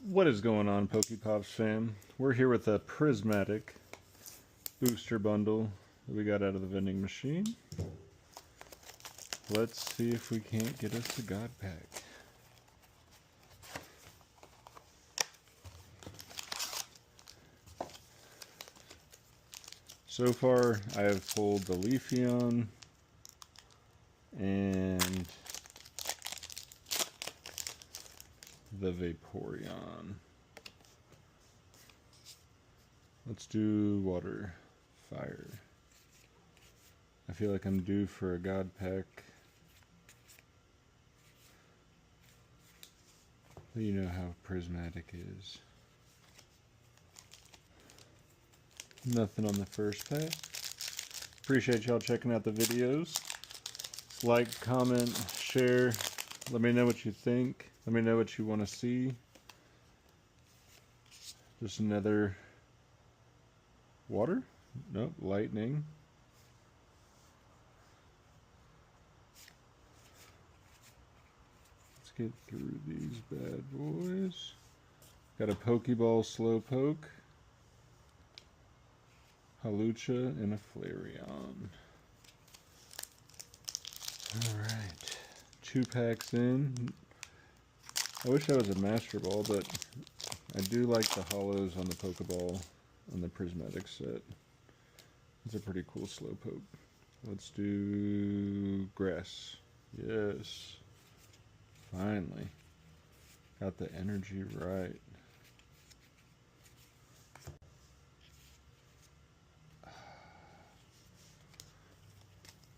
What is going on, Pokepops fam? We're here with a prismatic booster bundle that we got out of the vending machine. Let's see if we can't get us a God Pack. So far, I have pulled the Leafeon and the Vaporeon. Let's do water, fire. I feel like I'm due for a God Pack. But you know how prismatic is. Nothing on the first pack. Appreciate y'all checking out the videos. Like, comment, share. Let me know what you think. Let me know what you want to see. Just another water? Nope, lightning. Let's get through these bad boys. Got a Pokeball Slowpoke, Halucha, and a Flareon. Alright, 2 packs in. I wish I was a Master Ball, but I do like the hollows on the Pokeball on the prismatic set. It's a pretty cool Slowpoke. Let's do grass. Yes. Finally. Got the energy right.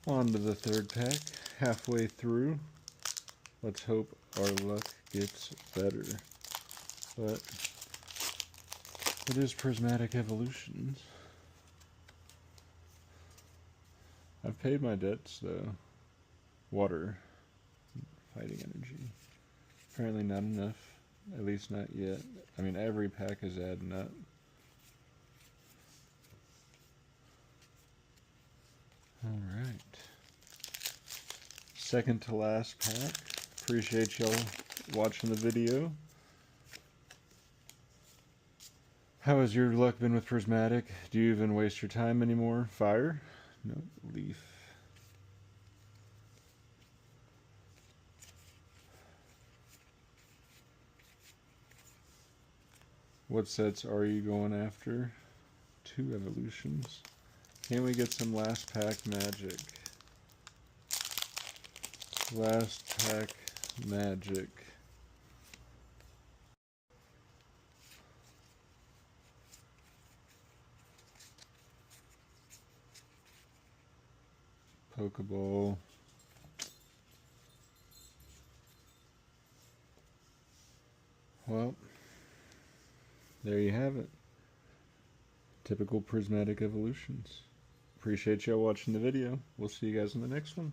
On to the third pack. Halfway through. Let's hope our luck gets better. But it is prismatic evolutions. I've paid my debts though. Water. Fighting energy. Apparently not enough. At least not yet. I mean, every pack is adding up. Alright. Second to last pack. Appreciate y'all watching the video. How has your luck been with prismatic? Do you even waste your time anymore? Fire? No. Leaf. What sets are you going after? 2 evolutions. Can we get some last pack magic? Last pack magic. Pokeball. Well, there you have it. Typical prismatic evolutions. Appreciate y'all watching the video. We'll see you guys in the next one.